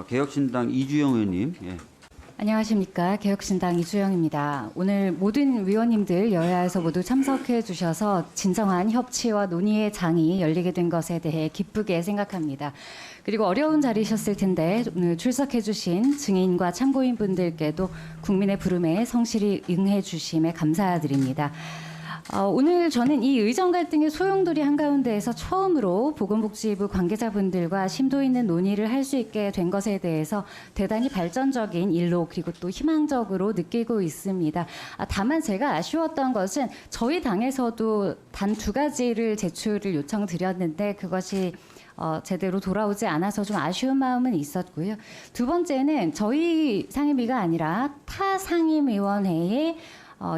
개혁신당 이주영 의원님. 예. 안녕하십니까. 개혁신당 이주영입니다. 오늘 모든 위원님들 여야에서 모두 참석해 주셔서 진정한 협치와 논의의 장이 열리게 된 것에 대해 기쁘게 생각합니다. 그리고 어려운 자리셨을 텐데 오늘 출석해 주신 증인과 참고인 분들께도 국민의 부름에 성실히 응해 주심에 감사드립니다. 오늘 저는 이 의정 갈등의 소용돌이 한가운데에서 처음으로 보건복지부 관계자분들과 심도 있는 논의를 할 수 있게 된 것에 대해서 대단히 발전적인 일로 그리고 또 희망적으로 느끼고 있습니다. 다만 제가 아쉬웠던 것은 저희 당에서도 단 2가지를 제출을 요청드렸는데 그것이 제대로 돌아오지 않아서 좀 아쉬운 마음은 있었고요. 두 번째는 저희 상임위가 아니라 타 상임위원회의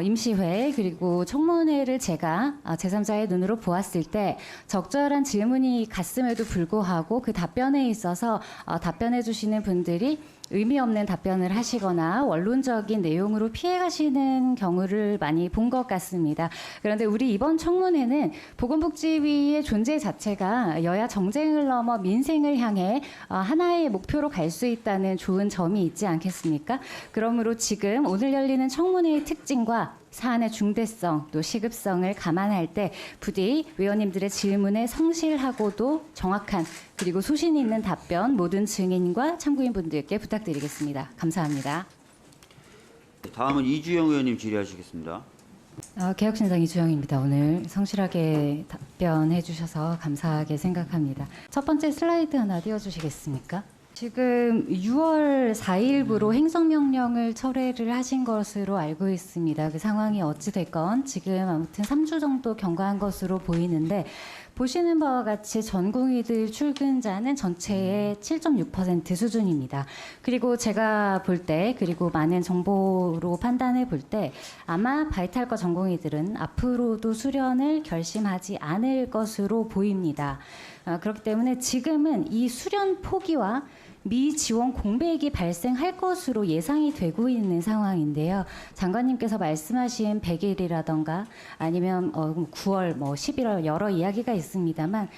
임시회 그리고 청문회를 제가 제3자의 눈으로 보았을 때 적절한 질문이 갔음에도 불구하고 그 답변에 있어서 답변해 주시는 분들이 의미 없는 답변을 하시거나 원론적인 내용으로 피해가시는 경우를 많이 본 것 같습니다. 그런데 우리 이번 청문회는 보건복지위의 존재 자체가 여야 정쟁을 넘어 민생을 향해 하나의 목표로 갈 수 있다는 좋은 점이 있지 않겠습니까? 그러므로 지금 오늘 열리는 청문회의 특징과 사안의 중대성 또 시급성을 감안할 때 부디 위원님들의 질문에 성실하고도 정확한 그리고 소신 있는 답변 모든 증인과 참고인분들께 부탁드리겠습니다. 감사합니다. 다음은 이주영 의원님 질의하시겠습니다. 개혁신당 이주영입니다. 오늘 성실하게 답변해 주셔서 감사하게 생각합니다. 첫 번째 슬라이드 하나 띄워주시겠습니까? 지금 6월 4일부로 행정명령을 철회를 하신 것으로 알고 있습니다. 그 상황이 어찌 됐건 지금 아무튼 3주 정도 경과한 것으로 보이는데 보시는 바와 같이 전공의들 출근자는 전체의 7.6% 수준입니다. 그리고 제가 볼 때 그리고 많은 정보로 판단해 볼 때 아마 바이탈과 전공의들은 앞으로도 수련을 결심하지 않을 것으로 보입니다. 그렇기 때문에 지금은 이 수련 포기와 미지원 공백이 발생할 것으로 예상이 되고 있는 상황인데요. 장관님께서 말씀하신 100일이라던가 아니면 9월, 11월 여러 이야기가 있습니다만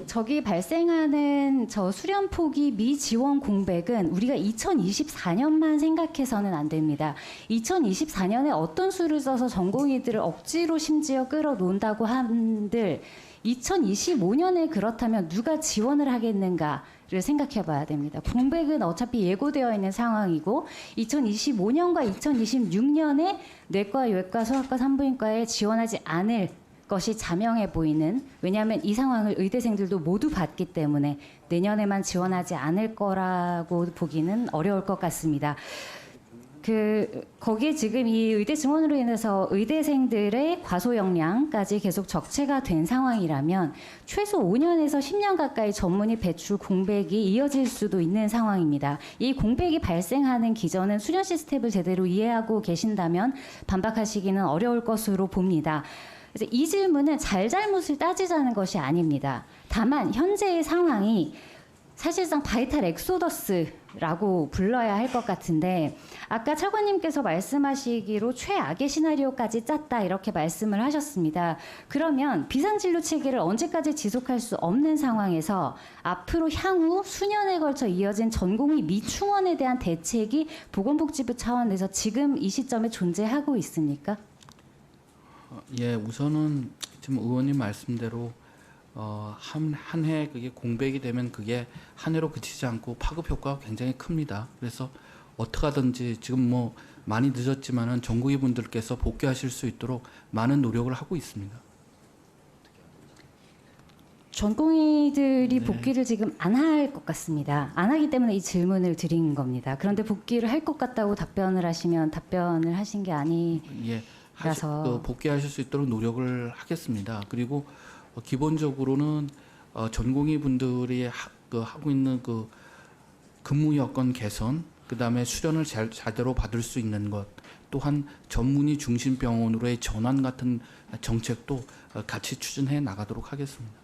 저기 발생하는 저 수련 포기 미지원 공백은 우리가 2024년만 생각해서는 안 됩니다. 2024년에 어떤 수를 써서 전공의들을 억지로 심지어 끌어놓는다고 한들 2025년에 그렇다면 누가 지원을 하겠는가를 생각해 봐야 됩니다. 공백은 어차피 예고되어 있는 상황이고 2025년과 2026년에 내과, 외과, 소아과, 산부인과에 지원하지 않을 것이 자명해 보이는, 왜냐하면 이 상황을 의대생들도 모두 봤기 때문에 내년에만 지원하지 않을 거라고 보기는 어려울 것 같습니다. 거기에 지금 이 의대 증원으로 인해서 의대생들의 과소 역량까지 계속 적체가 된 상황이라면 최소 5년에서 10년 가까이 전문의 배출 공백이 이어질 수도 있는 상황입니다. 이 공백이 발생하는 기전은 수련 시스템을 제대로 이해하고 계신다면 반박하시기는 어려울 것으로 봅니다. 그래서 이 질문은 잘잘못을 따지자는 것이 아닙니다. 다만 현재의 상황이 사실상 바이탈 엑소더스라고 불러야 할 것 같은데 아까 차관님께서 말씀하시기로 최악의 시나리오까지 짰다 이렇게 말씀을 하셨습니다. 그러면 비상진료 체계를 언제까지 지속할 수 없는 상황에서 앞으로 향후 수년에 걸쳐 이어진 전공의 미충원에 대한 대책이 보건복지부 차원에서 지금 이 시점에 존재하고 있습니까? 예, 우선은 지금 의원님 말씀대로 한 해 그게 공백이 되면 그게 한 해로 그치지 않고 파급 효과가 굉장히 큽니다. 그래서 어떻게 하든지 지금 많이 늦었지만은 전공의 분들께서 복귀하실 수 있도록 많은 노력을 하고 있습니다. 전공의들이 복귀를 지금 안 할 것 같습니다. 안 하기 때문에 이 질문을 드린 겁니다. 그런데 복귀를 할 것 같다고 답변을 하시면 답변을 하신 게 아니라서 복귀하실 수 있도록 노력을 하겠습니다. 그리고 기본적으로는 전공의 분들이 하고 있는 근무 여건 개선, 그다음에 수련을 제대로 받을 수 있는 것, 또한 전문의 중심 병원으로의 전환 같은 정책도 같이 추진해 나가도록 하겠습니다.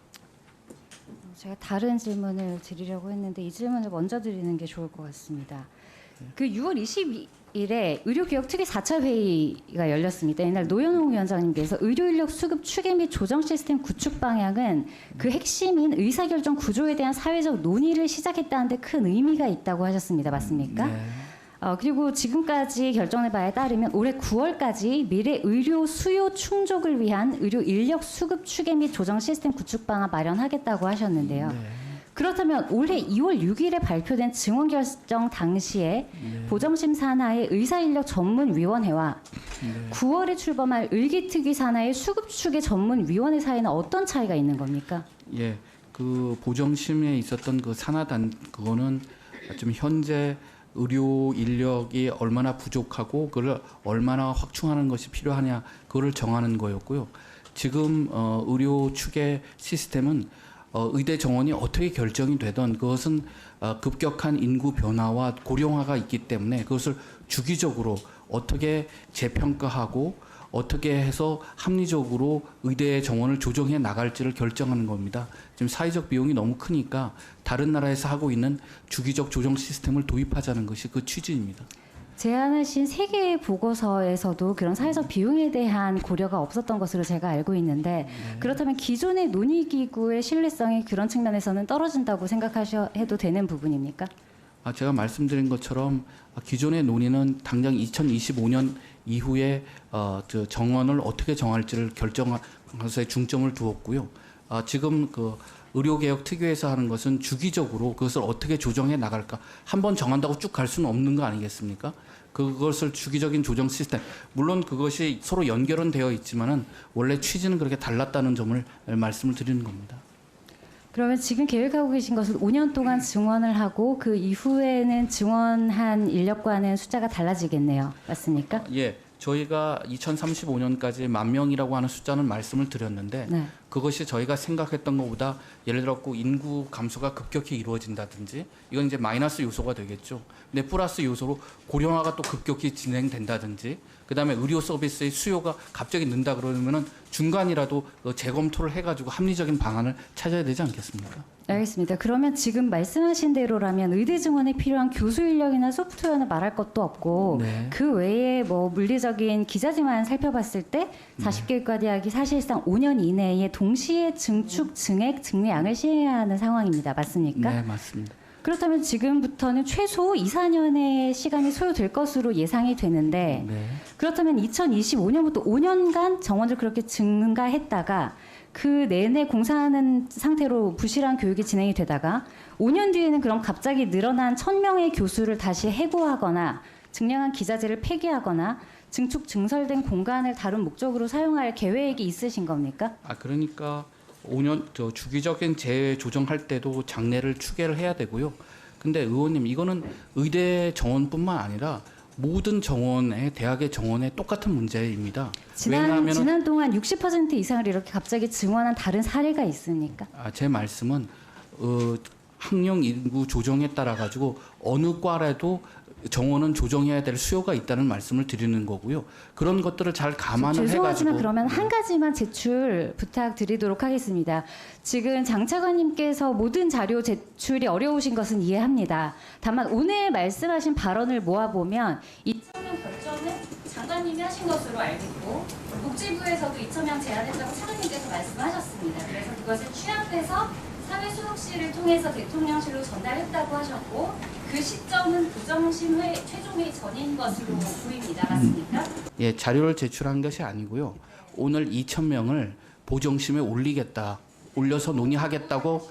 제가 다른 질문을 드리려고 했는데 이 질문을 먼저 드리는 게 좋을 것 같습니다. 그 6월 일에 의료개혁 특위 4차 회의가 열렸습니다. 이날 노현홍 위원장님께서 의료인력 수급 추계 및 조정 시스템 구축 방향은 그 핵심인 의사결정 구조에 대한 사회적 논의를 시작했다는 데 큰 의미가 있다고 하셨습니다. 맞습니까? 네. 그리고 지금까지 결정의 바에 따르면 올해 9월까지 미래 의료 수요 충족을 위한 의료 인력 수급 추계 및 조정 시스템 구축 방안 마련하겠다고 하셨는데요. 네. 그렇다면 올해 2월 6일에 발표된 증원 결정 당시에 보정심 산하의 의사인력 전문위원회와 9월에 출범할 의기특위 산하의 수급추계 전문위원회 사이는 어떤 차이가 있는 겁니까? 예, 그 보정심에 있었던 그 산하단 그거는 좀 현재 의료 인력이 얼마나 부족하고 그걸 얼마나 확충하는 것이 필요하냐 그거를 정하는 거였고요. 지금 의료 추계 시스템은 의대 정원이 어떻게 결정이 되던 그것은 급격한 인구 변화와 고령화가 있기 때문에 그것을 주기적으로 어떻게 재평가하고 어떻게 해서 합리적으로 의대 정원을 조정해 나갈지를 결정하는 겁니다. 지금 사회적 비용이 너무 크니까 다른 나라에서 하고 있는 주기적 조정 시스템을 도입하자는 것이 그 취지입니다. 제안하신 세 개의 보고서에서도 그런 사회적 비용에 대한 고려가 없었던 것으로 제가 알고 있는데 그렇다면 기존의 논의기구의 신뢰성이 그런 측면에서는 떨어진다고 생각해도 되는 부분입니까? 제가 말씀드린 것처럼 기존의 논의는 당장 2025년 이후에 저 정원을 어떻게 정할지를 결정한 것에 중점을 두었고요. 지금 그 의료개혁 특위에서 하는 것은 주기적으로 그것을 어떻게 조정해 나갈까 한 번 정한다고 쭉 갈 수는 없는 거 아니겠습니까? 그것을 주기적인 조정 시스템 물론 그것이 서로 연결은 되어 있지만은 원래 취지는 그렇게 달랐다는 점을 말씀을 드리는 겁니다. 그러면 지금 계획하고 계신 것은 5년 동안 증원을 하고 그 이후에는 증원한 인력과는 숫자가 달라지겠네요. 맞습니까? 예, 저희가 2035년까지 10,000명이라고 하는 숫자는 말씀을 드렸는데 네. 그것이 저희가 생각했던 것보다 예를 들어 인구 감소가 급격히 이루어진다든지 이건 이제 마이너스 요소가 되겠죠. 근데 플러스 요소로 고령화가 또 급격히 진행된다든지 그다음에 의료 서비스의 수요가 갑자기 는다 그러면은 중간이라도 재검토를 해가지고 합리적인 방안을 찾아야 되지 않겠습니까? 알겠습니다. 그러면 지금 말씀하신 대로라면 의대 증원에 필요한 교수 인력이나 소프트웨어는 말할 것도 없고 네. 그 외에 뭐 물리적인 기자재만 살펴봤을 때 40개국가 대학이 사실상 5년 이내에 동시에 증축, 증액, 증량을 시행해야 하는 상황입니다. 맞습니까? 네, 맞습니다. 그렇다면 지금부터는 최소 2, 4년의 시간이 소요될 것으로 예상이 되는데 네. 그렇다면 2025년부터 5년간 정원을 그렇게 증가했다가 그 내내 공사하는 상태로 부실한 교육이 진행이 되다가 5년 뒤에는 그럼 갑자기 늘어난 1,000명의 교수를 다시 해고하거나 증량한 기자재를 폐기하거나 증축 증설된 공간을 다른 목적으로 사용할 계획이 있으신 겁니까? 그러니까 5년 저 주기적인 재조정할 때도 장래를 추계를 해야 되고요. 근데 의원님 이거는 의대 정원뿐만 아니라 모든 정원의 대학의 정원의 똑같은 문제입니다. 지난 동안 60% 이상을 이렇게 갑자기 증원한 다른 사례가 있습니까? 제 말씀은 학령 인구 조정에 따라 가지고 어느 과라도 정원은 조정해야 될 수요가 있다는 말씀을 드리는 거고요. 그런 것들을 잘 감안을 죄송하지만 해가지고 그러면 한 가지만 제출 부탁드리도록 하겠습니다. 지금 장 차관님께서 모든 자료 제출이 어려우신 것은 이해합니다. 다만 오늘 말씀하신 발언을 모아보면 2,000명 결정은 장관님이 하신 것으로 알고 있고 복지부에서도 2,000명 제안했다고 차관님께서 말씀하셨습니다. 그래서 그것을 취합해서 사회수석실을 통해서 대통령실로 전달했다고 하셨고 그 시점은 부정심회 최종회의 전인 것으로 보입니다. 맞습니까? 예, 자료를 제출한 것이 아니고요. 오늘 2,000명을 보정심에 올려서 논의하겠다고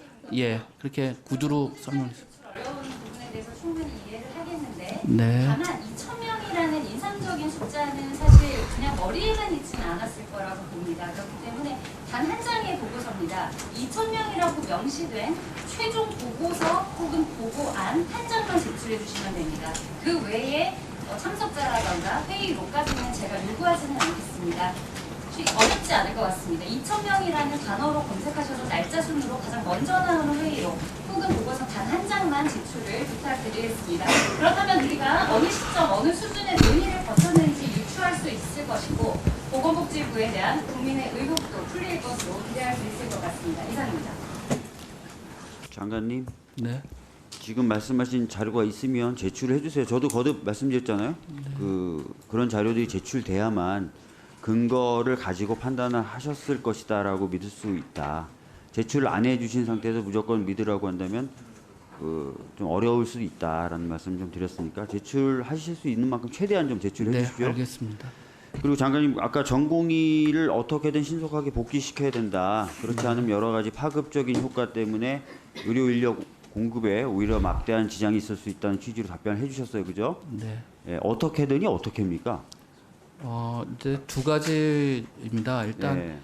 그렇게 구두로 설명했습니다. 어려운 부분에 대해서 충분히 이해를 하겠는데 네. 다만 2,000명이라는 인상적인 숫자는 사실 그냥 머리에만 있지는 않았을 거라고 봅니다. 그렇기 때문에 단 한 장의 보고서입니다. 2,000명이라고 명시된 최종 보고서 혹은 보고안 한 장만 제출해 주시면 됩니다. 그 외에 참석자라던가 회의록까지는 제가 요구하지는 않겠습니다. 어렵지 않을 것 같습니다. 2,000명이라는 단어로 검색하셔서 날짜 순으로 가장 먼저 나오는 회의록 혹은 보고서 단 한 장만 제출을 부탁드리겠습니다. 그렇다면 우리가 어느 시점, 어느 수준의 논의를 거쳤는지 유추할 수 있을 것이고 보건복지부에 대한 국민의 의혹도 풀릴 것으로 기대할 수 있을 것 같습니다. 이상입니다. 장관님, 네. 지금 말씀하신 자료가 있으면 제출을 해주세요. 저도 거듭 말씀드렸잖아요. 그런 자료들이 제출돼야만 근거를 가지고 판단을 하셨을 것이다라고 믿을 수 있다. 제출을 안 해주신 상태에서 무조건 믿으라고 한다면 좀 어려울 수도 있다라는 말씀 좀 드렸으니까 제출하실 수 있는 만큼 최대한 좀 제출해 네, 주십시오. 알겠습니다. 그리고 장관님 아까 전공의를 어떻게든 신속하게 복귀시켜야 된다. 그렇지 않으면 여러 가지 파급적인 효과 때문에 의료 인력 공급에 오히려 막대한 지장이 있을 수 있다는 취지로 답변을 해주셨어요, 그죠? 네. 예, 어떻게든이 어떻게입니까? 이제 두 가지입니다. 일단 예,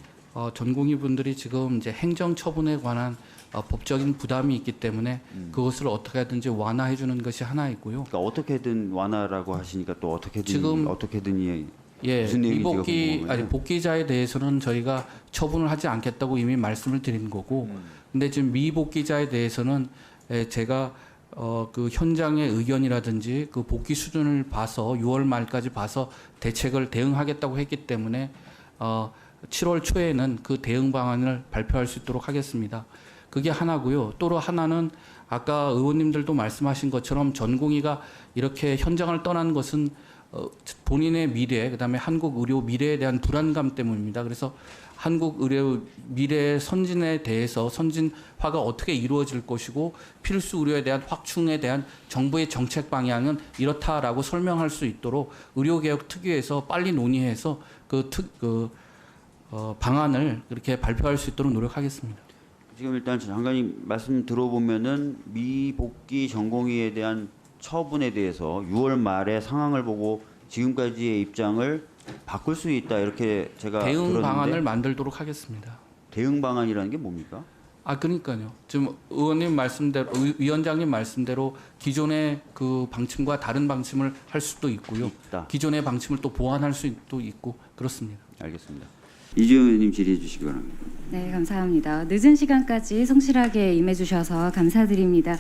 전공의 분들이 지금 이제 행정 처분에 관한 법적인 부담이 있기 때문에 그것을 어떻게 하든지 완화해 주는 것이 하나 있고요. 그러니까 어떻게든 완화라고 하시니까 또 어떻게든 지금 어떻게든이 예, 무슨 내용인지가 미복귀 궁금해요. 아니 복귀자에 대해서는 저희가 처분을 하지 않겠다고 이미 말씀을 드린 거고, 근데 지금 미복귀자에 대해서는 제가 그 현장의 의견이라든지 그 복귀 수준을 봐서 6월 말까지 봐서 대책을 대응하겠다고 했기 때문에 7월 초에는 그 대응 방안을 발표할 수 있도록 하겠습니다. 그게 하나고요. 또 하나는 아까 의원님들도 말씀하신 것처럼 전공의가 이렇게 현장을 떠난 것은 본인의 미래, 그다음에 한국 의료 미래에 대한 불안감 때문입니다. 그래서 한국 의료 미래 선진에 대해서 선진화가 어떻게 이루어질 것이고 필수 의료에 대한 확충에 대한 정부의 정책 방향은 이렇다라고 설명할 수 있도록 의료개혁 특위에서 빨리 논의해서 방안을 그렇게 발표할 수 있도록 노력하겠습니다. 지금 일단 장관님 말씀 들어보면은 미복귀 전공의에 대한 처분에 대해서 6월 말에 상황을 보고 지금까지의 입장을 바꿀 수 있다 이렇게 제가 대응 들었는데 방안을 만들도록 하겠습니다. 대응 방안이라는 게 뭡니까? 그러니까요. 지금 의원님 말씀대로 위원장님 말씀대로 기존의 그 방침과 다른 방침을 할 수도 있고요. 있다. 기존의 방침을 또 보완할 수도 있고 그렇습니다. 알겠습니다. 이주영 의원님 질의해 주시기 바랍니다. 네, 감사합니다. 늦은 시간까지 성실하게 임해주셔서 감사드립니다.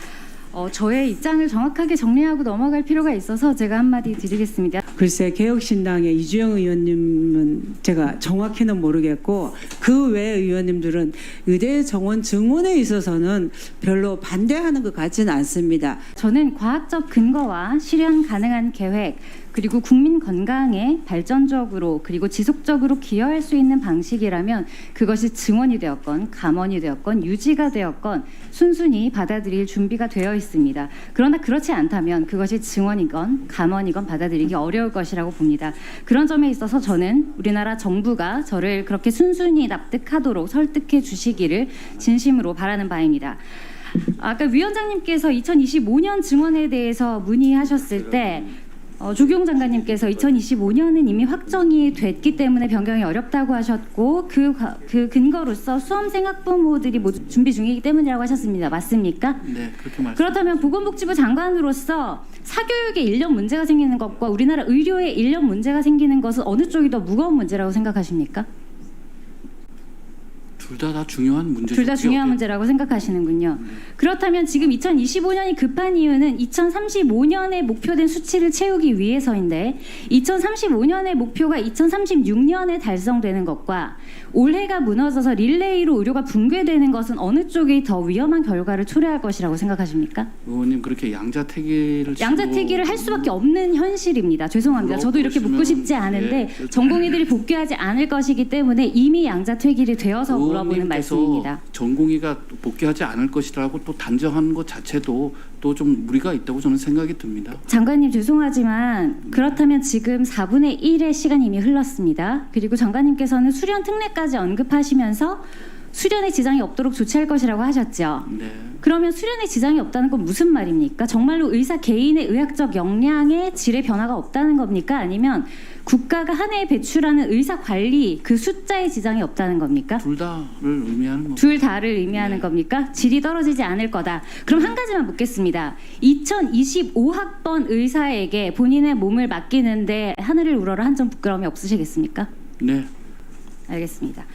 저의 입장을 정확하게 정리하고 넘어갈 필요가 있어서 제가 한마디 드리겠습니다. 글쎄 개혁신당의 이주영 의원님은 제가 정확히는 모르겠고 그 외 의원님들은 의대 정원 증원에 있어서는 별로 반대하는 것 같지는 않습니다. 저는 과학적 근거와 실현 가능한 계획 그리고 국민 건강에 발전적으로 그리고 지속적으로 기여할 수 있는 방식이라면 그것이 증원이 되었건 감원이 되었건 유지가 되었건 순순히 받아들일 준비가 되어 있습니다. 그러나 그렇지 않다면 그것이 증원이건 감원이건 받아들이기 어려울 것이라고 봅니다. 그런 점에 있어서 저는 우리나라 정부가 저를 그렇게 순순히 납득하도록 설득해 주시기를 진심으로 바라는 바입니다. 아까 위원장님께서 2025년 증원에 대해서 문의하셨을 때 조경 장관님께서 2025년은 이미 확정이 됐기 때문에 변경이 어렵다고 하셨고 그 근거로서 수험생 학부모들이 모두 준비 중이기 때문이라고 하셨습니다. 맞습니까? 네, 그렇게 말씀. 그렇다면 보건복지부 장관으로서 사교육에 인력 문제가 생기는 것과 우리나라 의료에 인력 문제가 생기는 것은 어느 쪽이 더 무거운 문제라고 생각하십니까? 둘 다 중요한 문제죠. 둘 다 중요한 문제라고 생각하시는군요. 그렇다면 지금 2025년이 급한 이유는 2035년에 목표된 수치를 채우기 위해서인데 2035년의 목표가 2036년에 달성되는 것과 올해가 무너져서 릴레이로 의료가 붕괴되는 것은 어느 쪽이 더 위험한 결과를 초래할 것이라고 생각하십니까? 의원님 그렇게 양자택일을 할 수밖에 없는 현실입니다. 죄송합니다. 저도 이렇게 묻고 싶지 않은데 전공의들이 복귀하지 않을 것이기 때문에 이미 양자택일이 되어서 물어보는 말씀입니다. 전공의가 복귀하지 않을 것이라고 또 단정하는 것 자체도 또 좀 무리가 있다고 저는 생각이 듭니다. 장관님 죄송하지만 그렇다면 지금 4분의 1의 시간이 이미 흘렀습니다. 그리고 장관님께서는 수련 특례까지 언급하시면서 수련에 지장이 없도록 조치할 것이라고 하셨죠. 네. 그러면 수련에 지장이 없다는 건 무슨 말입니까? 정말로 의사 개인의 의학적 역량의 질의 변화가 없다는 겁니까? 아니면 국가가 한 해에 배출하는 의사 관리 그 숫자에 지장이 없다는 겁니까? 둘 다를 의미하는 겁니다. 둘 다를 의미하는 네. 겁니까? 질이 떨어지지 않을 거다. 그럼 한 가지만 묻겠습니다. 2025학번 의사에게 본인의 몸을 맡기는데 하늘을 우러러 한 점 부끄러움이 없으시겠습니까? 네. 알겠습니다.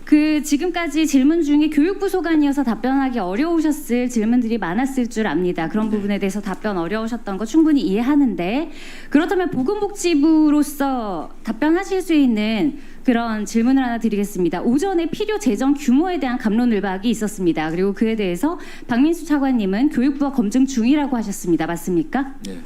그 지금까지 질문 중에 교육부 소관이어서 답변하기 어려우셨을 질문들이 많았을 줄 압니다. 그런 부분에 대해서 답변 어려우셨던 거 충분히 이해하는데 그렇다면 보건복지부로서 답변하실 수 있는 그런 질문을 하나 드리겠습니다. 오전에 필요 재정 규모에 대한 갑론을박이 있었습니다. 그리고 그에 대해서 박민수 차관님은 교육부와 검증 중이라고 하셨습니다. 맞습니까? 네.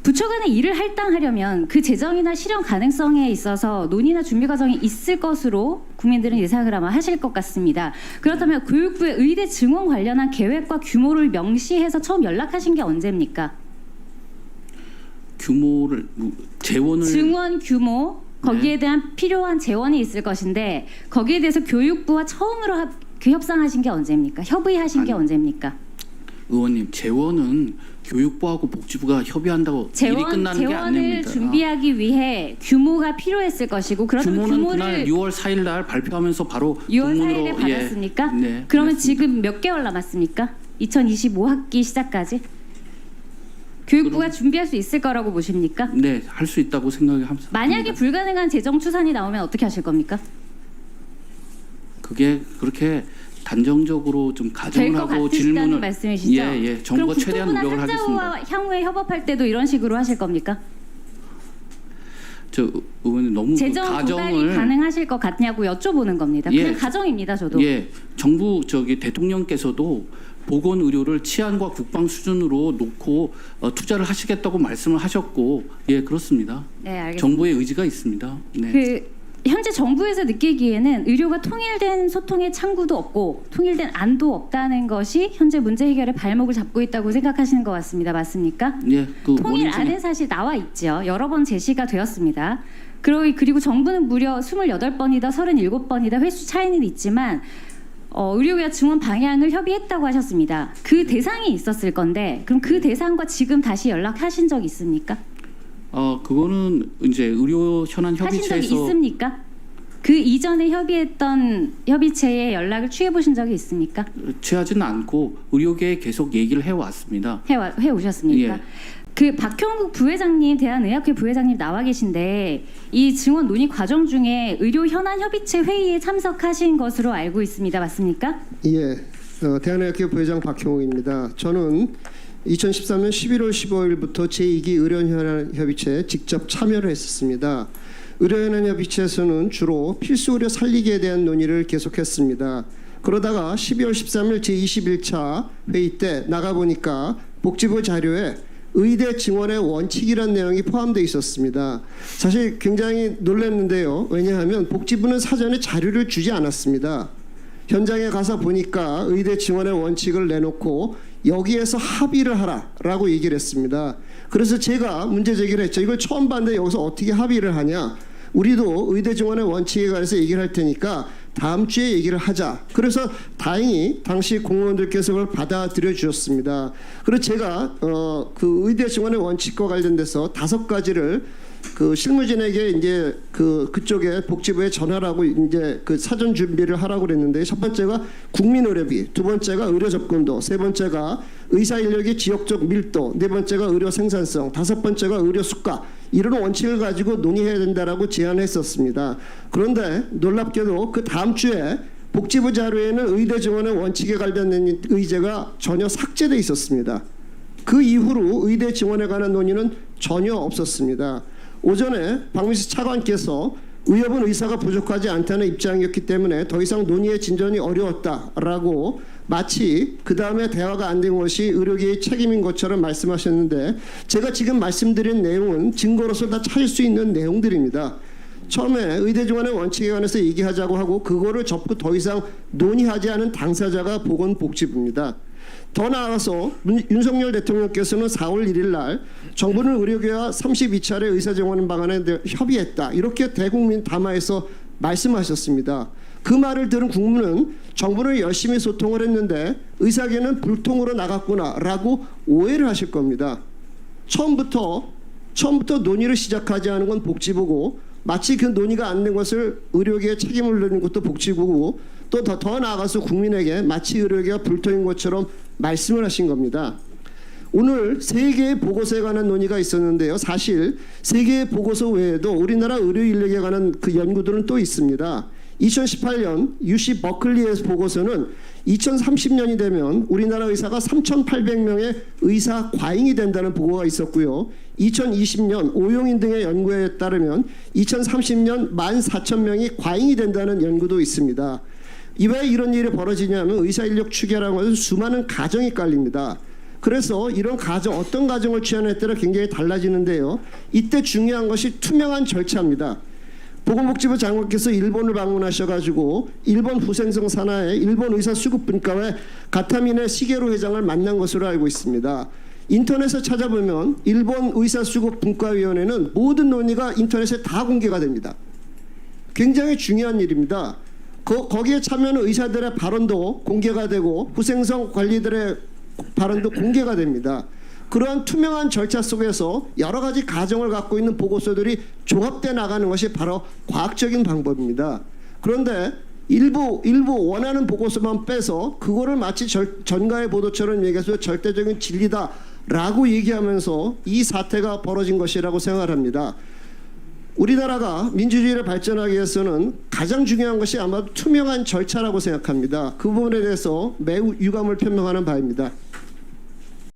부처 간의 일을 할당하려면 그 재정이나 실현 가능성에 있어서 논의나 준비 과정이 있을 것으로 국민들은 예상을 아마 하실 것 같습니다. 그렇다면 교육부의 의대 증원 관련한 계획과 규모를 명시해서 처음 연락하신 게 언제입니까? 규모를 재원을 증원 규모 거기에 대한 필요한 재원이 있을 것인데 거기에 대해서 교육부와 처음으로 협상하신 게 언제입니까? 협의하신 게 언제입니까? 의원님 재원은 교육부하고 복지부가 협의한다고 일이 끝나는 게 재원을 아닙니다. 준비하기 위해 규모가 필요했을 것이고 그렇다면 규모는 규모를 그날 6월 4일 날 발표하면서 바로 6월 공문으로 4일에 받았습니까? 네, 그러면 그랬습니다. 지금 몇 개월 남았습니까? 2025학기 시작까지? 교육부가 준비할 수 있을 거라고 보십니까? 네, 할 수 있다고 생각합니다. 만약에 불가능한 재정 추산이 나오면 어떻게 하실 겁니까? 그게 그렇게 단정적으로 좀 될 가정을 것 하고 같으시다는 질문을 말씀이시죠? 예, 정부가 그럼 최대한 국토부나 노력을 하겠습니다. 한자우와 향후에 협업할 때도 이런 식으로 하실 겁니까? 저 의원님 너무 그 재정 도달이 가정을 가능하실 것 같냐고 여쭤보는 겁니다. 예. 그냥 가정입니다, 저도. 예, 정부 대통령께서도 보건 의료를 치안과 국방 수준으로 놓고 투자를 하시겠다고 말씀을 하셨고 예 그렇습니다. 네, 알겠습니다. 정부의 의지가 있습니다. 네. 그 현재 정부에서 느끼기에는 의료가 통일된 소통의 창구도 없고 통일된 안도 없다는 것이 현재 문제 해결의 발목을 잡고 있다고 생각하시는 것 같습니다. 맞습니까? 예, 그 통일 원인 중에 안은 사실 나와 있죠. 여러 번 제시가 되었습니다. 그리고 정부는 무려 28번이다 37번이다 횟수 차이는 있지만 의료계와 증원 방향을 협의했다고 하셨습니다. 그 대상이 있었을 건데 그럼 그 대상과 지금 다시 연락하신 적 있습니까? 그거는 이제 의료 현안 하신 적이 협의체에서 있습니까? 그 이전에 협의했던 협의체에 연락을 취해 보신 적이 있습니까? 취하지는 않고 의료계에 계속 얘기를 해왔습니다. 해 오셨습니까? 예. 그 박형국 부회장님, 대한의학회 부회장님 나와 계신데 이 증원 논의 과정 중에 의료 현안 협의체 회의에 참석하신 것으로 알고 있습니다. 맞습니까? 예, 대한의학회 부회장 박형욱입니다. 저는 2013년 11월 15일부터 제2기 의료현안협의체에 직접 참여를 했었습니다. 의료현안협의체에서는 주로 필수 의료 살리기에 대한 논의를 계속했습니다. 그러다가 12월 13일 제21차 회의 때 나가보니까 복지부 자료에 의대 증원의 원칙이라는 내용이 포함되어 있었습니다. 사실 굉장히 놀랐는데요. 왜냐하면 복지부는 사전에 자료를 주지 않았습니다. 현장에 가서 보니까 의대 증원의 원칙을 내놓고 여기에서 합의를 하라라고 얘기를 했습니다. 그래서 제가 문제 제기를 했죠. 이걸 처음 봤는데 여기서 어떻게 합의를 하냐. 우리도 의대 증원의 원칙에 관해서 얘기를 할 테니까 다음 주에 얘기를 하자. 그래서 다행히 당시 공무원들께서 그걸 받아들여 주셨습니다. 그래서 제가 그 의대 증원의 원칙과 관련돼서 5가지를 그 실무진에게 이제 그쪽에 복지부에 전화를 하고 이제 그 사전 준비를 하라고 그랬는데 첫 번째가 국민 의료비, 두 번째가 의료 접근도, 세 번째가 의사 인력의 지역적 밀도, 네 번째가 의료 생산성, 다섯 번째가 의료 수가 이런 원칙을 가지고 논의해야 된다라고 제안했었습니다. 그런데 놀랍게도 그 다음 주에 복지부 자료에는 의대 증원의 원칙에 관련된 의제가 전혀 삭제돼 있었습니다. 그 이후로 의대 증원에 관한 논의는 전혀 없었습니다. 오전에 박민수 차관께서 의협은 의사가 부족하지 않다는 입장이었기 때문에 더 이상 논의의 진전이 어려웠다라고 마치 그 다음에 대화가 안 된 것이 의료계의 책임인 것처럼 말씀하셨는데 제가 지금 말씀드린 내용은 증거로서 다 찾을 수 있는 내용들입니다. 처음에 의대 증원의 원칙에 관해서 얘기하자고 하고 그거를 접고 더 이상 논의하지 않은 당사자가 보건복지부입니다. 더 나아가서 윤석열 대통령께서는 4월 1일 날 정부는 의료계와 32차례 의사증원 방안에 협의했다. 이렇게 대국민 담화에서 말씀하셨습니다. 그 말을 들은 국민은 정부는 열심히 소통을 했는데 의사계는 불통으로 나갔구나라고 오해를 하실 겁니다. 처음부터 논의를 시작하지 않은 건 복지부고 마치 그 논의가 안 된 것을 의료계에 책임을 내는 것도 복지부고 또 더 나아가서 국민에게 마치 의료계가 불통인 것처럼 말씀을 하신 겁니다. 오늘 3개의 보고서에 관한 논의가 있었는데요. 사실 3개의 보고서 외에도 우리나라 의료 인력에 관한 그 연구들은 또 있습니다. 2018년 UC 버클리의 보고서는 2030년이 되면 우리나라 의사가 3,800명의 의사 과잉이 된다는 보고가 있었고요. 2020년 오용인 등의 연구에 따르면 2030년 14,000명이 과잉이 된다는 연구도 있습니다. 왜 이런 일이 벌어지냐면 의사 인력 추계라는 것은 수많은 가정이 깔립니다. 그래서 이런 가정, 어떤 가정을 취하느냐에 따라 굉장히 달라지는데요. 이때 중요한 것이 투명한 절차입니다. 보건복지부 장관께서 일본을 방문하셔가지고 일본 후생성 산하의 일본 의사 수급 분과회 가타미네 시게루 회장을 만난 것으로 알고 있습니다. 인터넷에 찾아보면 일본 의사 수급 분과위원회는 모든 논의가 인터넷에 다 공개가 됩니다. 굉장히 중요한 일입니다. 거기에 참여하는 의사들의 발언도 공개가 되고 후생성 관리들의 발언도 공개가 됩니다. 그러한 투명한 절차 속에서 여러 가지 가정을 갖고 있는 보고서들이 조합돼 나가는 것이 바로 과학적인 방법입니다. 그런데 일부 원하는 보고서만 빼서 그거를 마치 전가의 보도처럼 얘기해서 절대적인 진리다라고 얘기하면서 이 사태가 벌어진 것이라고 생각합니다. 우리나라가 민주주의를 발전하기 위해서는 가장 중요한 것이 아마 투명한 절차라고 생각합니다. 그 부분에 대해서 매우 유감을 표명하는 바입니다.